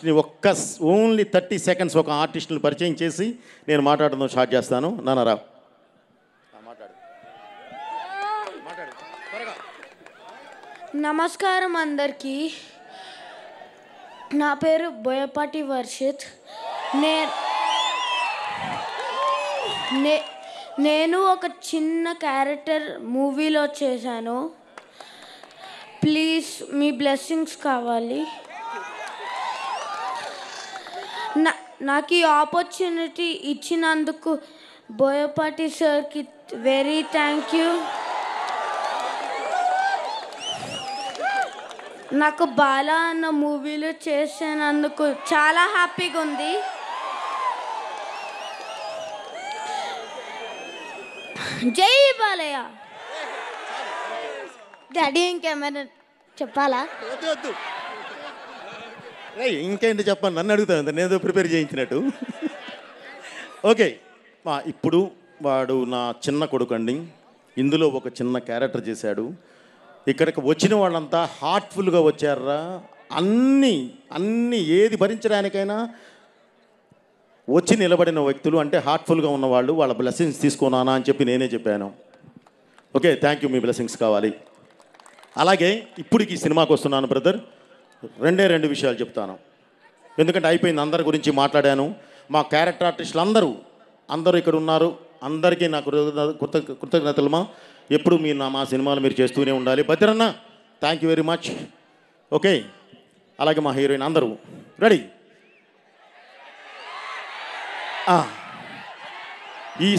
ఒక్క only 30 seconds ఒక ఆర్టిస్ట్ని పరిచయం చేసి నేను మాట్లాడడం స్టార్ట్ చేస్తాను. నాన్నరా నమస్కారం అందరికీ. నా పేరు బోయపాటి వర్షిత్. నేను ఒక చిన్న క్యారెక్టర్ మూవీలో చేశాను. ప్లీజ్ మీ బ్లెస్సింగ్స్ కావాలి. నాకు ఈ ఆపర్చునిటీ ఇచ్చినందుకు బోయపాటి సార్కి వెరీ థ్యాంక్ యూ. నాకు బాలా అన్న మూవీలో చేసినందుకు చాలా హ్యాపీగా ఉంది. జై బాలయ్య. డాడీ ఇంకేమైనా చెప్పాలా? ఇంకేంటి చెప్పండి, నన్ను అడుగుతాను, నేను ప్రిపేర్ చేయించినట్టు. ఓకే, ఇప్పుడు వాడు నా చిన్న కొడుకు అండి. ఇందులో ఒక చిన్న క్యారెక్టర్ చేశాడు. ఇక్కడికి వచ్చిన వాళ్ళంతా హార్ట్ఫుల్గా వచ్చారా. అన్నీ ఏది భరించడానికైనా వచ్చి నిలబడిన వ్యక్తులు అంటే హార్ట్ఫుల్గా ఉన్నవాళ్ళు. వాళ్ళ బ్లెస్సింగ్స్ తీసుకున్నానా అని చెప్పి నేనే చెప్పాను. Okay, thank you, me blessings కావాలి. అలాగే ఇప్పటికి ఈ సినిమాకి వస్తున్నాను బ్రదర్. రెండు విషయాలు చెప్తాను, ఎందుకంటే అయిపోయింది, అందరి గురించి మాట్లాడాను. మా క్యారెక్టర్ ఆర్టిస్టులు అందరూ ఇక్కడ ఉన్నారు. అందరికీ నాకు కృతజ్ఞతలమా. ఎప్పుడు మీరు మా సినిమాలు మీరు చేస్తూనే ఉండాలి. Bhadranna, thank you very much. Okay, అలాగే మా హీరోయిన్ అందరూ రెడీ. ఈ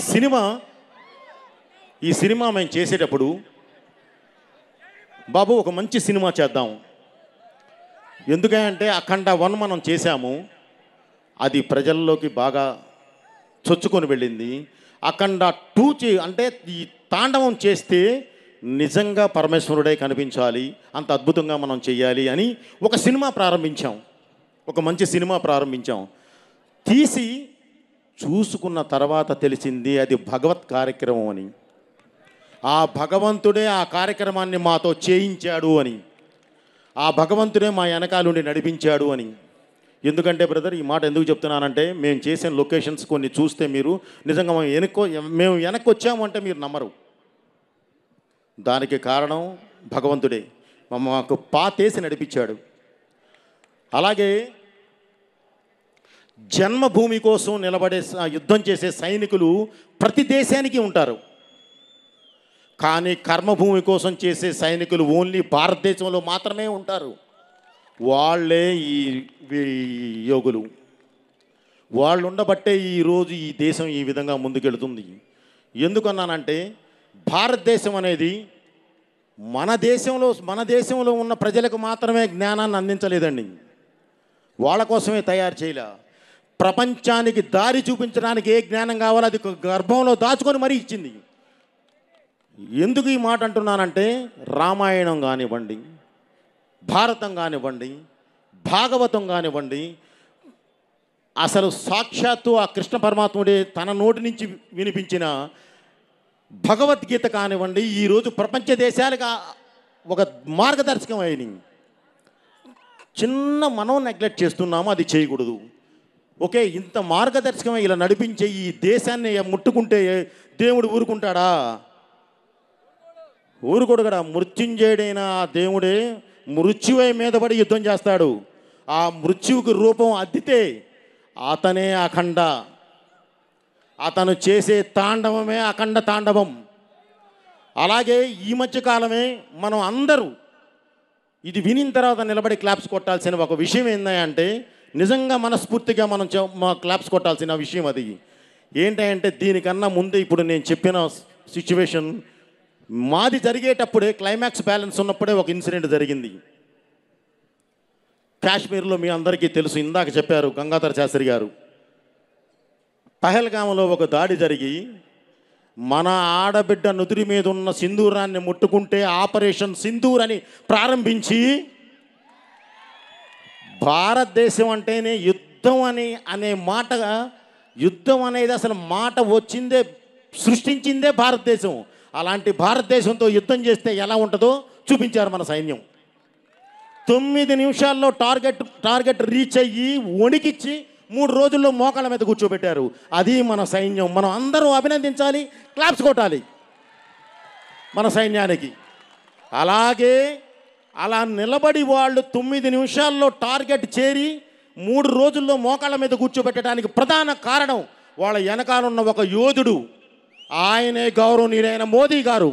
సినిమా మేము చేసేటప్పుడు బాబు ఒక మంచి సినిమా చేద్దాం. ఎందుకంటే అఖండ 1 మనం చేశాము, అది ప్రజల్లోకి బాగా చొచ్చుకొని వెళ్ళింది. అఖండ 2 అంటే ఈ తాండవం చేస్తే నిజంగా పరమేశ్వరుడే కనిపించాలి, అంత అద్భుతంగా మనం చెయ్యాలి అని ఒక సినిమా ప్రారంభించాం. ఒక మంచి సినిమా ప్రారంభించాం. తీసి చూసుకున్న తర్వాత తెలిసింది అది భగవత్ కార్యక్రమం అని. ఆ భగవంతుడే ఆ కార్యక్రమాన్ని మాతో చేయించాడు అని, ఆ భగవంతుడే మా వెనకాలుండి నడిపించాడు అని. ఎందుకంటే బ్రదర్, ఈ మాట ఎందుకు చెప్తున్నానంటే, మేము చేసిన లొకేషన్స్ కొన్ని చూస్తే మీరు నిజంగా మేము వెనక్కి వచ్చాము అంటే మీరు నమ్మరు. దానికి కారణం భగవంతుడే మాకు పాతేసి నడిపించాడు. అలాగే జన్మభూమి కోసం నిలబడే యుద్ధం చేసే సైనికులు ప్రతి దేశానికి ఉంటారు, కానీ కర్మభూమి కోసం చేసే సైనికులు ఓన్లీ భారతదేశంలో మాత్రమే ఉంటారు. వాళ్ళే ఈ యోగులు. వాళ్ళు ఉండబట్టే ఈరోజు ఈ దేశం ఈ విధంగా ముందుకెళ్తుంది. ఎందుకన్నానంటే, భారతదేశం అనేది మన దేశంలో ఉన్న ప్రజలకు మాత్రమే జ్ఞానాన్ని అందించలేదండి, వాళ్ళ కోసమే తయారు చేయలే. ప్రపంచానికి దారి చూపించడానికి ఏ జ్ఞానం కావాలో అది గర్భంలో దాచుకొని మరీ ఇచ్చింది. ఎందుకు ఈ మాట అంటున్నానంటే, రామాయణం కానివ్వండి, భారతం కానివ్వండి, భాగవతం కానివ్వండి, అసలు సాక్షాత్తు ఆ కృష్ణ పరమాత్ముడే తన నోటి నుంచి వినిపించిన భగవద్గీత కానివ్వండి, ఈరోజు ప్రపంచ దేశాలకు ఒక మార్గదర్శకం అయినాయి. చిన్న మనం నెగ్లెక్ట్ చేస్తున్నాము, అది చేయకూడదు. ఓకే, ఇంత మార్గదర్శకం ఇలా నడిపించే ఈ దేశాన్ని ముట్టుకుంటే దేవుడు ఊరుకుంటాడా? ఊరుకోడు కదా. మృత్యుంజయుడైన ఆ దేవుడే మృత్యువై మీద పడి యుద్ధం చేస్తాడు. ఆ మృత్యువుకి రూపం అద్దితే అతనే అఖండ. అతను చేసే తాండవమే అఖండ తాండవం. అలాగే ఈ మధ్యకాలమే మనం అందరూ ఇది వినిన తర్వాత నిలబడి క్లాప్స్ కొట్టాల్సిన ఒక విషయం ఏంటంటే, నిజంగా మనస్ఫూర్తిగా మనం క్లాప్స్ కొట్టాల్సిన విషయం అది ఏంటంటే, దీనికన్నా ముందే ఇప్పుడు నేను చెప్పిన సిచ్యువేషన్ మాది జరిగేటప్పుడే, క్లైమాక్స్ బ్యాలెన్స్ ఉన్నప్పుడే ఒక ఇన్సిడెంట్ జరిగింది కాశ్మీర్లో. మీ అందరికీ తెలుసు, ఇందాక చెప్పారు గంగాధర శాస్త్రి గారు. పహల్గామ్లో ఒక దాడి జరిగి మన ఆడబిడ్డ నుదురి మీద ఉన్న సింధూరాన్ని ముట్టుకుంటే ఆపరేషన్ సింధూర్ అని ప్రారంభించి, భారతదేశం అంటేనే యుద్ధం అనే మాట, యుద్ధం అనేది అసలు మాట వచ్చిందే, సృష్టించిందే భారతదేశం. అలాంటి భారతదేశంతో యుద్ధం చేస్తే ఎలా ఉంటుందో చూపించారు మన సైన్యం. 9 నిమిషాల్లో టార్గెట్ రీచ్ అయ్యి వణికిచ్చి 3 రోజుల్లో మోకాళ్ళ మీద కూర్చోబెట్టారు. అది మన సైన్యం. మనం అందరూ అభినందించాలి, క్లాప్స్ కొట్టాలి మన సైన్యానికి. అలాగే అలా నిలబడి వాళ్ళు 9 నిమిషాల్లో టార్గెట్ చేరి 3 రోజుల్లో మోకాళ్ళ మీద కూర్చోబెట్టడానికి ప్రధాన కారణం వాళ్ళ వెనకాలన్న ఒక యోధుడు, ఆయనే గౌరవనీయులైన మోదీ గారు.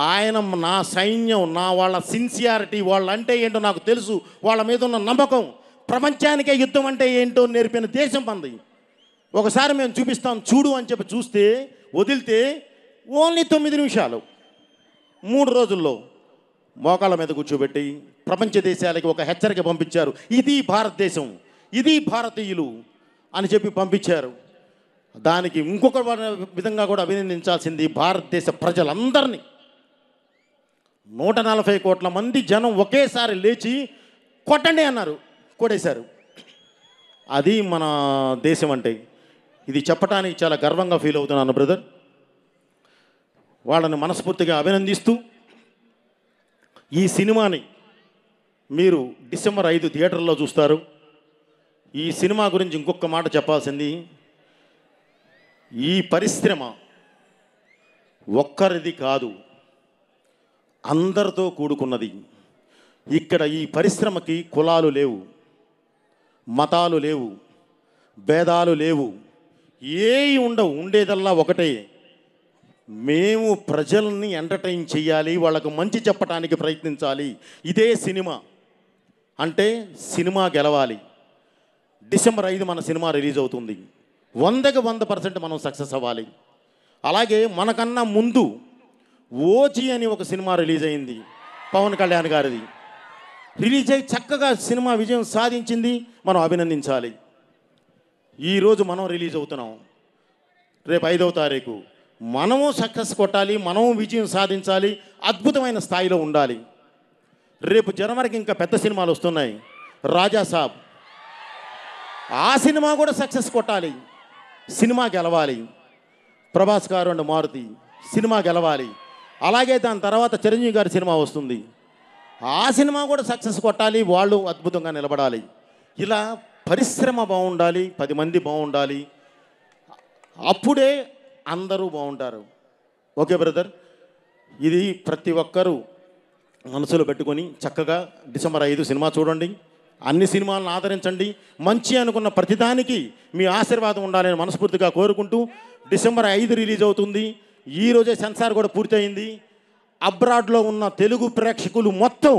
ఆయన నా సైన్యం, నా వాళ్ళ సిన్సియారిటీ, వాళ్ళంటే ఏంటో నాకు తెలుసు, వాళ్ళ మీద ఉన్న నమ్మకం, ప్రపంచానికే యుద్ధం అంటే ఏంటో నేర్పిన దేశం మంది. ఒకసారి మేము చూపిస్తాం చూడు అని చెప్పి చూస్తే వదిలితే ఓన్లీ 9 నిమిషాలు 3 రోజుల్లో మోకాళ్ళ మీద కూర్చోబెట్టి ప్రపంచ దేశాలకి ఒక హెచ్చరిక పంపించారు. ఇది భారతదేశం, ఇది భారతీయులు అని చెప్పి పంపించారు. దానికి ఇంకొక విధంగా కూడా అభినందించాల్సింది భారతదేశ ప్రజలందరినీ. 140 కోట్ల మంది జనం ఒకేసారి లేచి కొట్టండి అన్నారు, కొట్టేశారు. అది మన దేశం అంటే. ఇది చెప్పడానికి చాలా గర్వంగా ఫీల్ అవుతున్నాను బ్రదర్. వాళ్ళని మనస్ఫూర్తిగా అభినందిస్తూ ఈ సినిమాని మీరు డిసెంబర్ 5 థియేటర్లో చూస్తారు. ఈ సినిమా గురించి ఇంకొక మాట చెప్పాల్సింది, ఈ పరిశ్రమ ఒక్కరిది కాదు, అందరితో కూడుకున్నది. ఇక్కడ ఈ పరిశ్రమకి కులాలు లేవు, మతాలు లేవు, భేదాలు లేవు, ఏవి ఉండవు. ఉండేదల్లా ఒకటే, మేము ప్రజల్ని ఎంటర్టైన్ చేయాలి, వాళ్ళకు మంచి చెప్పడానికి ప్రయత్నించాలి. ఇదే సినిమా అంటే. సినిమా గెలవాలి. డిసెంబర్ 5 మన సినిమా రిలీజ్ అవుతుంది. 100కి 100% మనం సక్సెస్ అవ్వాలి. అలాగే మనకన్నా ముందు ఓజీ అని ఒక సినిమా రిలీజ్ అయింది, పవన్ కళ్యాణ్ గారిది. రిలీజ్ అయ్యి చక్కగా సినిమా విజయం సాధించింది, మనం అభినందించాలి. ఈరోజు మనం రిలీజ్ అవుతున్నాం, రేపు 5వ తారీఖు మనము సక్సెస్ కొట్టాలి, మనము విజయం సాధించాలి, అద్భుతమైన స్థాయిలో ఉండాలి. రేపు జనవరికి ఇంకా పెద్ద సినిమాలు వస్తున్నాయి. రాజా సాబ్, ఆ సినిమా కూడా సక్సెస్ కొట్టాలి, సినిమా గెలవాలి. ప్రభాస్ గారు అండ్ మారుతి సినిమా గెలవాలి. అలాగే దాని తర్వాత చిరంజీవి గారి సినిమా వస్తుంది, ఆ సినిమా కూడా సక్సెస్ కొట్టాలి, వాళ్ళు అద్భుతంగా నిలబడాలి. ఇలా పరిశ్రమ బాగుండాలి, 10 మంది బాగుండాలి, అప్పుడే అందరూ బాగుంటారు. ఓకే బ్రదర్, ఇది ప్రతి ఒక్కరూ మనసులో పెట్టుకొని చక్కగా డిసెంబర్ 5 సినిమా చూడండి. అన్ని సినిమాలను ఆదరించండి. మంచి అనుకున్న ప్రతిదానికి మీ ఆశీర్వాదం ఉండాలని మనస్ఫూర్తిగా కోరుకుంటూ, డిసెంబర్ 5 రిలీజ్ అవుతుంది. ఈరోజే సెన్సార్ కూడా పూర్తయింది. అబ్రాడ్లో ఉన్న తెలుగు ప్రేక్షకులు మొత్తం,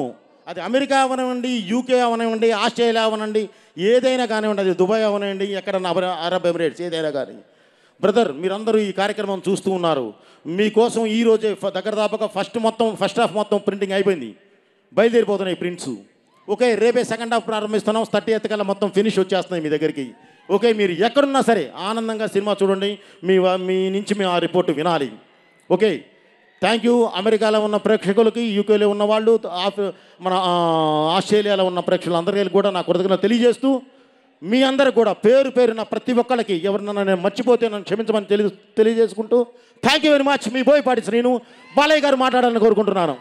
అది అమెరికా అవనివ్వండి, యూకే అవనివ్వండి, ఆస్ట్రేలియా అవనండి, ఏదైనా కానివ్వండి, అది దుబాయ్ అవనివ్వండి, ఎక్కడన్నా అరబ్ ఎమిరేట్స్ ఏదైనా కానీ, బ్రదర్ మీరందరూ ఈ కార్యక్రమం చూస్తూ ఉన్నారు. మీకోసం ఈరోజే దగ్గర ఫస్ట్ హాఫ్ మొత్తం ప్రింటింగ్ అయిపోయింది, బయలుదేరిపోతున్నాయి ప్రింట్స్. ఓకే, రేపే సెకండ్ హాఫ్ ప్రారంభిస్తున్నాం. 30th కల్లా మొత్తం ఫినిష్ వచ్చేస్తున్నాయి మీ దగ్గరికి. ఓకే, మీరు ఎక్కడున్నా సరే ఆనందంగా సినిమా చూడండి. మీ నుంచి మేము ఆ రిపోర్టు వినాలి. Okay, thank you. అమెరికాలో ఉన్న ప్రేక్షకులకి, యూకేలో ఉన్న వాళ్ళు, మన ఆస్ట్రేలియాలో ఉన్న ప్రేక్షకులందరికీ కూడా నా కృతజ్ఞతలు తెలియజేస్తూ, మీ అందరికి కూడా పేరు పేరున ప్రతి ఒక్కరికి, ఎవరినన్నా నేను మర్చిపోతే నన్ను క్షమించమని తెలియజేసుకుంటూ, థ్యాంక్ యూ వెరీ మచ్. మీ బోయపాటి శ్రీను, బాలయ్య గారు మాట్లాడాలని కోరుకుంటున్నాను.